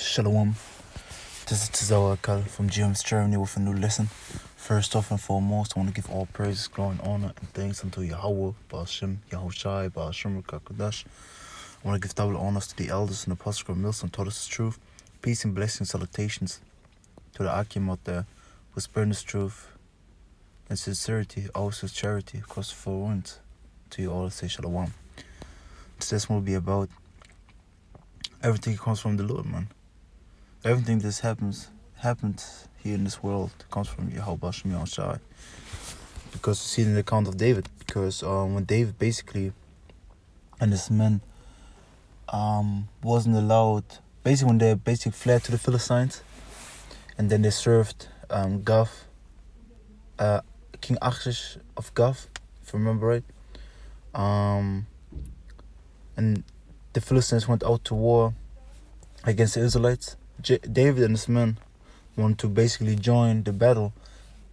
Shalom. This is Tazawakal from GM's Germany with a new lesson. First off and foremost, I want to give all praises, glory, and honor and thanks unto Yahweh, Ba'ashem, Yahushai, Ba'ashem, Rakakodash. I want to give double honors to the elders and apostles who have taught us the truth. Peace and blessings, salutations to the Akim out there who spread this truth and sincerity, also charity across the four winds. To you all, say Shalom. This lesson will be about everything comes from the Lord, man. Everything that happened here in this world comes from Yahweh Bashem Yahushai. Because you see in the account of David, because when David basically and his men wasn't allowed, basically when they fled to the Philistines, and then they served Gath, King Achish of Gath, if I remember right. And the Philistines went out to war against the Israelites. David and his men wanted to basically join the battle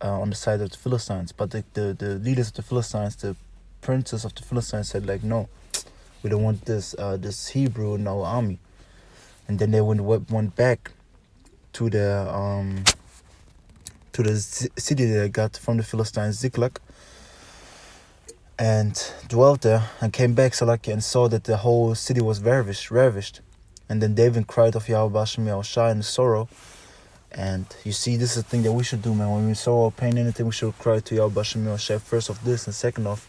on the side of the Philistines, but the leaders of the Philistines, the princes of the Philistines, said like, no, we don't want this Hebrew in our army. And then they went back to the city they got from the Philistines, Ziklag, and dwelt there, and came back Salaki and saw that the whole city was ravished. And then David cried of Yahweh Bashem Yahushai in sorrow. And you see, this is the thing that we should do, man. When we sorrow or pain anything, we should cry to Yahweh Bashem Yahushai first of this, and second of.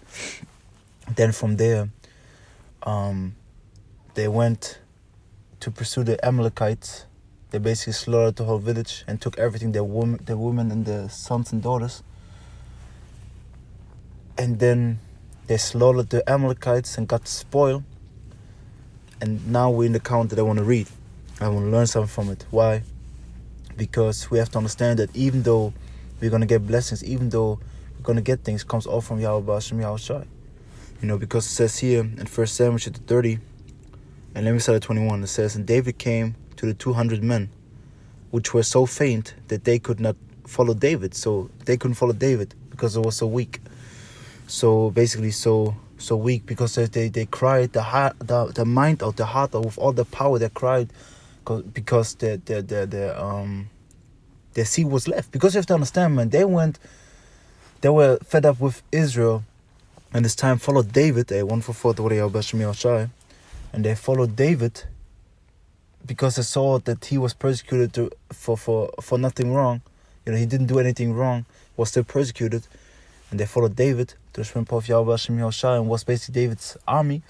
Then from there, they went to pursue the Amalekites. They basically slaughtered the whole village and took everything, their women and their sons and daughters. And then they slaughtered the Amalekites and got the spoil. And now we're in the account that I want to read. I want to learn something from it. Why? Because we have to understand that even though we're going to get blessings, even though we're going to get things, comes all from Yahweh Bashem Yahushai. You know, because it says here in 1 Samuel chapter 30, and let me start at 21, it says, and David came to the 200 men, which were so faint that they could not follow David. So they couldn't follow David because it was so weak. So basically so weak, because they cried the mind out, the heart out, with all the power. They cried because their seed was left. Because you have to understand, man, they were fed up with Israel, and this time followed David, and they followed David because they saw that he was persecuted for nothing wrong. You know, he didn't do anything wrong, was still persecuted. And they followed David to the strength of Yahweh Bashem Yahushai, and was basically David's army.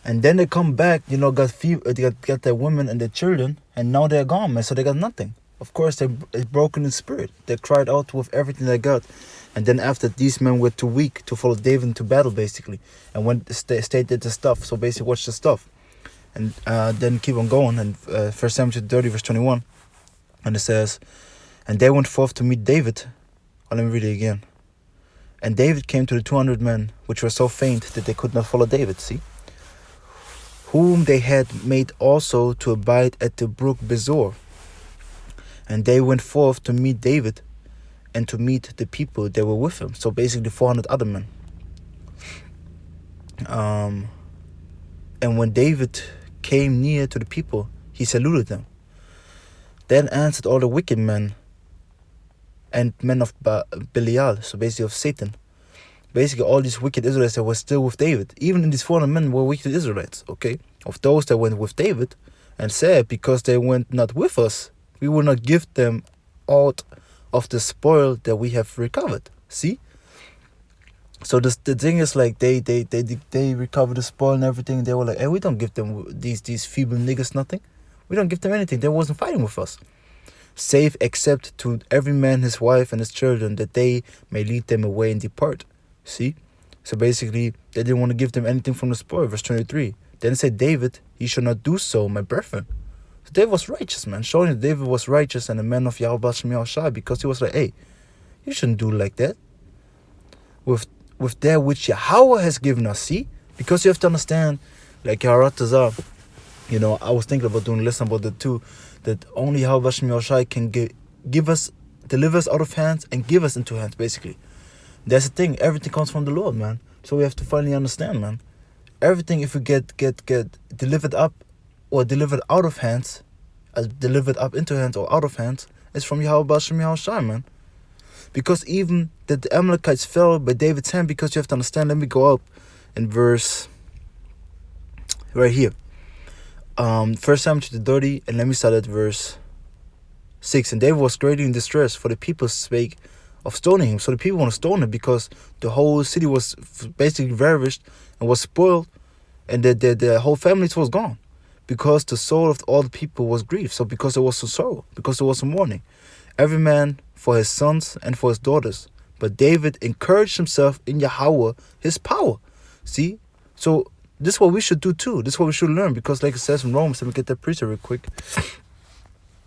And then they come back, you know, got their women and their children, and now they're gone, man. So they got nothing. Of course, they're broken in spirit. They cried out with everything they got. And then after, these men were too weak to follow David into battle, basically. And when they did the stuff, so basically watch the stuff. And then keep on going. And 1 Samuel 30, verse 21. And it says, and they went forth to meet David. Oh, let me read it again. And David came to the 200 men, which were so faint that they could not follow David, see? Whom they had made also to abide at the brook Bezor. And they went forth to meet David and to meet the people that were with him. So basically 400 other men. And when David came near to the people, he saluted them. Then answered all the wicked men and men of Belial, so basically of Satan. Basically all these wicked Israelites that were still with David. Even in these 400 men were wicked Israelites, okay? Of those that went with David, and said, because they went not with us, we will not give them aught of the spoil that we have recovered. See? So the thing is, like, they recovered the spoil and everything. They were like, hey, we don't give them these feeble niggas nothing. We don't give them anything. They wasn't fighting with us. Save except to every man his wife and his children, that they may lead them away and depart. See? So basically, they didn't want to give them anything from the spoil. Verse 23. Then said David, ye shall not do so, my brethren. So David was righteous, man. Showing that David was righteous and a man of Yahweh Bashem Yahushai, because he was like, hey, you shouldn't do like that. With that which Yahweh has given us, see? Because you have to understand, like Yaharatazah, you know, I was thinking about doing a lesson about that too, that only Yahweh Bashem Yahushai can deliver us out of hands and give us into hands, basically. That's the thing. Everything comes from the Lord, man. So we have to finally understand, man. Everything, if we get delivered up or delivered out of hands, delivered up into hands or out of hands, is from Yahweh Ba'ashem Yahushai, man. Because even that the Amalekites fell by David's hand, because you have to understand, let me go up in verse right here. 1 Samuel chapter 30, and let me start at verse 6. And David was greatly in distress, for the people spake of stoning him. So the people want to stone him because the whole city was basically ravished and was spoiled, and the whole family was gone. Because the soul of all the people was grieved. So because there was some sorrow, because there was some mourning. Every man for his sons and for his daughters. But David encouraged himself in Yahweh, his power. See? So this is what we should do too. This is what we should learn. Because like it says in Romans, let me get that preacher real quick.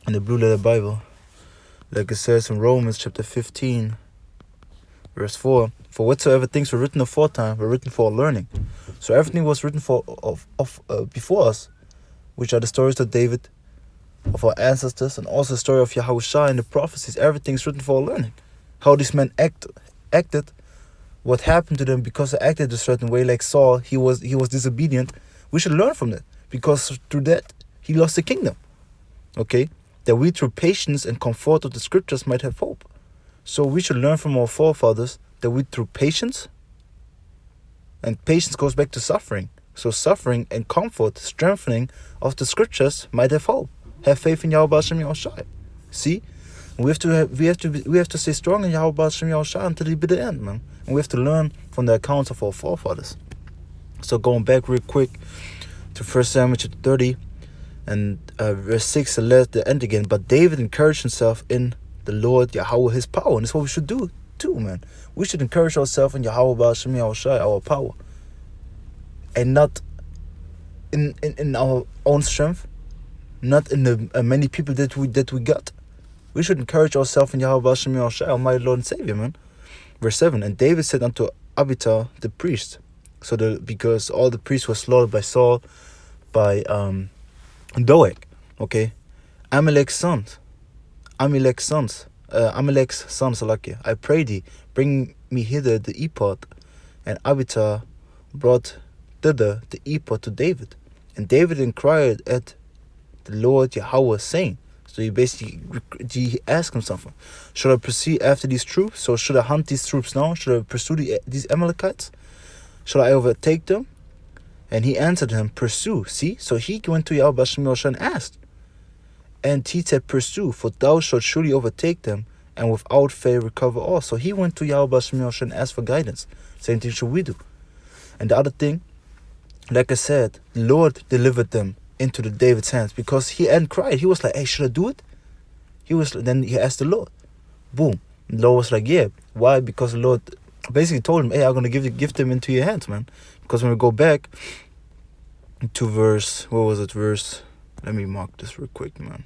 In the Blue Letter Bible. Like it says in Romans chapter 15, verse 4. For whatsoever things were written aforetime were written for learning. So everything was written before us, which are the stories of David, of our ancestors, and also the story of Yahushua and the prophecies. Everything's written for learning. How these men acted, what happened to them because they acted a certain way, like Saul, he was disobedient. We should learn from that, because through that he lost the kingdom. Okay? That we through patience and comfort of the scriptures might have hope. So we should learn from our forefathers that we through patience, and patience goes back to suffering. So suffering and comfort, strengthening of the scriptures might have hope. Have faith in Yahweh Ba'ashem Yahushai. See? We have to stay strong in Yahweh Ba'ashem Yahushai until the bitter end, man. And we have to learn from the accounts of our forefathers. So going back real quick to 1 Samuel chapter 30 and verse 6, and let the end again. But David encouraged himself in the Lord Yahweh, his power. And that's what we should do too, man. We should encourage ourselves in Yahweh Ba'ashem Yahushai, our power. And not in our own strength. Not in the many people that we got. We should encourage ourselves in Yahweh Ba'ashem Yahushai, Almighty Lord and Savior, man. Verse 7. And David said unto Abiathar the priest, because all the priests were slaughtered by Saul, by Doeg, okay, Amalek's sons, Salakia, I pray thee, bring me hither the ephod. And Abiathar brought thither the ephod to David. And David inquired at the Lord Yahweh, saying, so he asked him something. Should I proceed after these troops? So should I hunt these troops now? Should I pursue these Amalekites? Should I overtake them? And he answered him, pursue. See? So he went to Yahweh Ba'ashem Yahushai and asked. And he said, pursue, for thou shalt surely overtake them, and without fail recover all. So he went to Yahweh Ba'ashem Yahushai and asked for guidance. Same thing should we do. And the other thing, like I said, the Lord delivered them into David's hands, because he hadn't cried. He was like, hey, should I do it? Then he asked the Lord. Boom. And the Lord was like, yeah. Why? Because the Lord basically told him, hey, I'm going to give them into your hands, man. Because when we go back to verse, let me mark this real quick, man.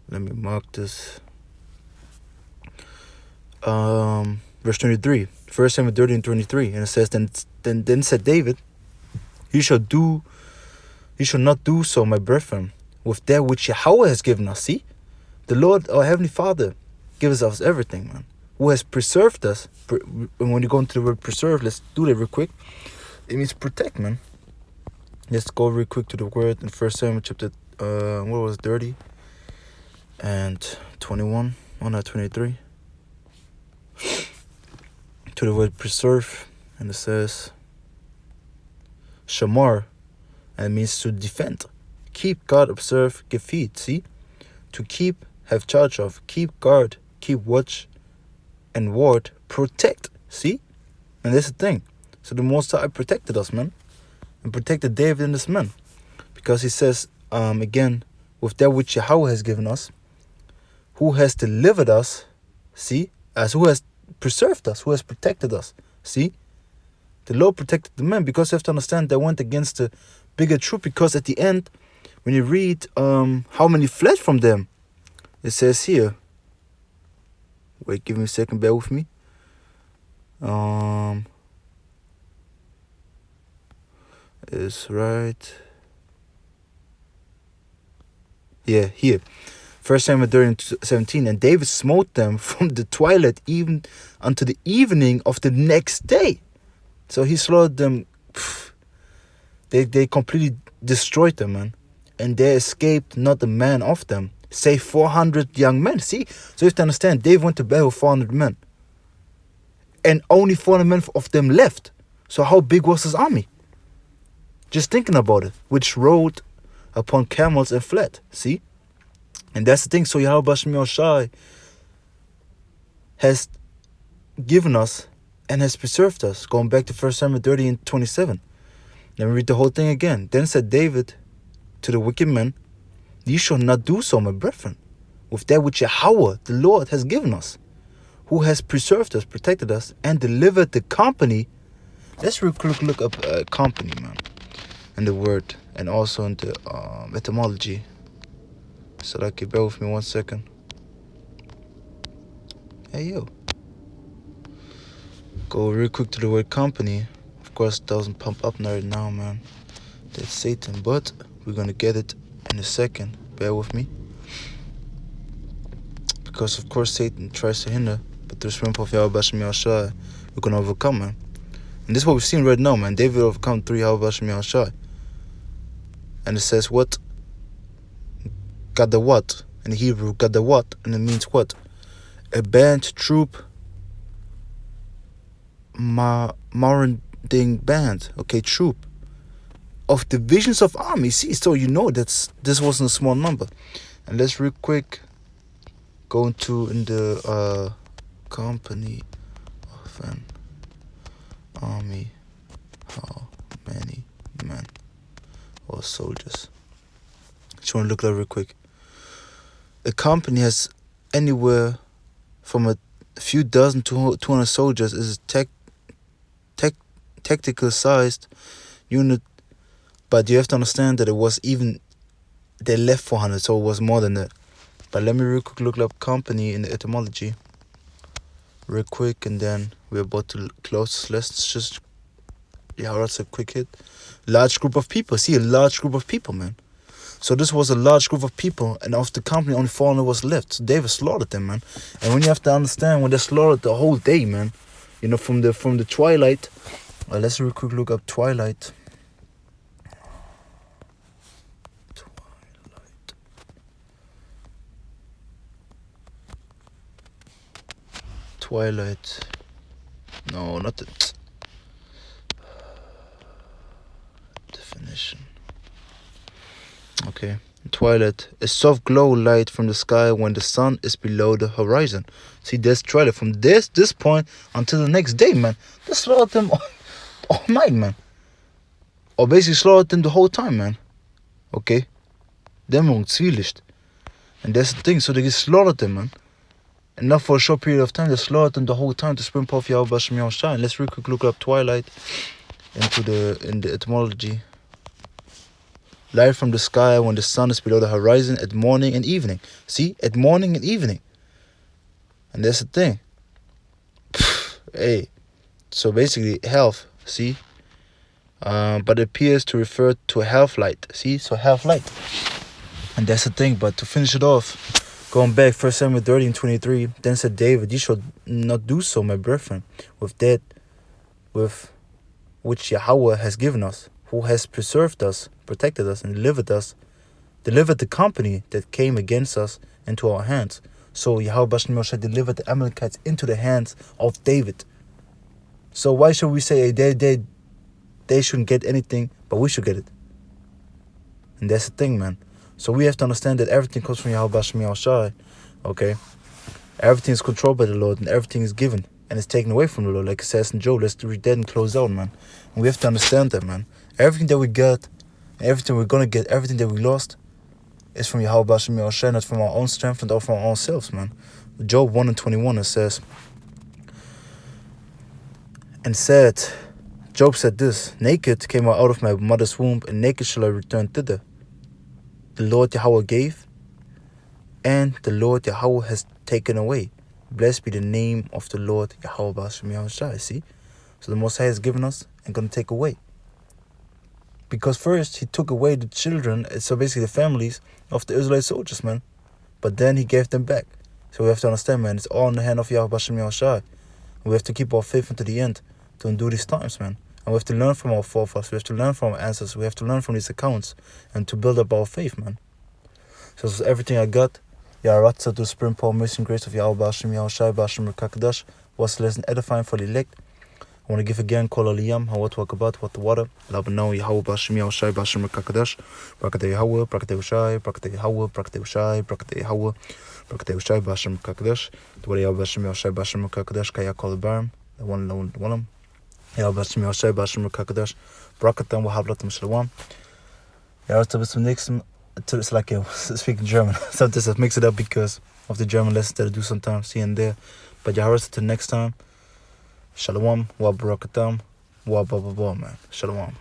Let me mark this. Verse 23. 1 Samuel 30 and 23. And it says, Then said David, You shall not do so, my brethren, with that which Yahweh has given us. See? The Lord, our Heavenly Father, gives us everything, man. Who has preserved us. And when you go into the word preserve, let's do that real quick. It means protect, man. Let's go real quick to the word in 1 Samuel chapter 30 and 21, not 23. To the word preserve, and it says shamar, and it means to defend, keep, guard, observe, give heed. See, to keep, have charge of, keep guard, keep watch, and ward, protect. See, and that's the thing. So the Most High protected us, man, and protected David and his men, because he says again, with that which Yahweh has given us, who has delivered us. See, as who has preserved us, who has protected us. See, the Lord protected the men, because you have to understand they went against the bigger truth, because at the end, when you read how many fled from them, it says here, wait, give me a second, bear with me. Is right. Yeah, here. 1 Samuel 30:17, and David smote them from the twilight even unto the evening of the next day. So he slaughtered them. They completely destroyed them, man. and there escaped not a man of them, save 400 young men. See? So you have to understand, David went to battle with 400 men. And only 400 men of them left. So how big was his army? Just thinking about it. Which rode upon camels and fled. See? And that's the thing. So Yahweh Shem Shai has given us and has preserved us. Going back to 1 Samuel 30 and 27. Let me read the whole thing again. Then said David to the wicked men, ye shall not do so, my brethren, with that which Yahweh, the Lord, has given us, who has preserved us, protected us, and delivered the company. Let's look up company, man, in the word, and also in the etymology. So like, bear with me 1 second. Hey, yo. Go real quick to the word company. Of course, it doesn't pump up right now, man. That's Satan, but we're gonna get it in a second. Bear with me. Because, of course, Satan tries to hinder, but through the strength of Yahweh Shem Yahushai, we're gonna overcome, man. And this is what we've seen right now, man. David overcome through Yahweh Shem Yahushai. And it says what? Got what? In Hebrew, got what? And it means what? A band, troop, marauding band. Okay, troop. Of divisions of army. See, so you know this wasn't a small number. And let's real quick go into in the company of an army. How many men or soldiers? Just want to look at it real quick. A company has anywhere from a few dozen to 200 soldiers. Is a tactical sized unit, but you have to understand that it was even, they left 400, so it was more than that. But let me real quick look up company in the etymology real quick, and then we're about to close. Let's just, yeah, that's a quick hit. Large group of people. See, a large group of people, man. So this was a large group of people, and of the company only 400 was left. So David slaughtered them, man. And when you have to understand, when they slaughtered the whole day, man, you know, from the twilight. Let's real quick look up twilight. Twilight. No, not the definition. Okay. Twilight. A soft glow light from the sky when the sun is below the horizon. See, there's twilight. From this point until the next day, man. They slaughtered them all night, man. Or basically slaughtered them the whole time, man. Okay? Dämmerung, Zwielicht. And that's the thing. So they slaughtered them, man. And not for a short period of time. They slaughtered them the whole time to spring of Yahweh Shem Yahushai. Let's real quick look up twilight in the etymology. Light from the sky when the sun is below the horizon at morning and evening. See? At morning and evening. And that's the thing. Hey. So basically, health. See? But it appears to refer to a half light. See? So half light. And that's the thing. But to finish it off, going back, 1 Samuel 30 and 23, then said David, ye shall not do so, my brethren, with which Yahweh has given us, who has preserved us, protected us, and delivered the company that came against us into our hands. So Yahweh Shem delivered the Amalekites into the hands of David. So why should we say they shouldn't get anything, but we should get it? And that's the thing, man. So we have to understand that everything comes from Yahweh Shem Yahushai. Okay? Everything is controlled by the Lord, and everything is given and it's taken away from the Lord, like it says in Job. Let's read that and close out, man. And we have to understand that, man. Everything that we got, everything we're gonna get, everything that we lost is from Yahweh Shem Yahushai, not from our own strength, not from our own selves, man. Job 1 and 21, it says, Job said this, naked came I out of my mother's womb, and naked shall I return thither. The Lord Yahweh gave, and the Lord Yahweh has taken away. Blessed be the name of the Lord Yahweh Shem Yahushai. See? So the Most High has given us and going to take away. Because first, he took away the children, so basically the families of the Israelite soldiers, man. But then he gave them back. So we have to understand, man, it's all in the hand of Yahweh Shem Yahushai. We have to keep our faith unto the end to undo these times, man. And we have to learn from our forefathers. We have to learn from our ancestors. We have to learn from these accounts and to build up our faith, man. So this is everything I got. Ya Ratza to Spring Paul, mercy and grace of Yahweh Bashim, Yahweh Shai Bashim, Rekakadash, was lesson edifying for the elect. I want to give again Kol Aliyam, how what talk about, what the water. Love know Yahweh Bashim, Yahweh Shai Bashim, Rekakadash, Brakate Yahweh, Brakate Shai, Brakate Yahweh, Brakate Shai, Brakate Yahweh, Brakate Shai Bashim, Rekakadash, the water Yahweh Bashim, Yahweh Shai Bashim, Rekakadash, Kaya Kol Barim, the one. Yahweh Bashim, Yahweh Shai Bashim, Rekakadash, Brakatam, Wahablatam Shalom. Ja, bis zum nächsten. It's like speaking German. Sometimes I mix it up because of the German lessons that I do sometimes here and there. But yeah, till next time. Shalom, wa barakatam, wa ba ba ba, man. Shalom.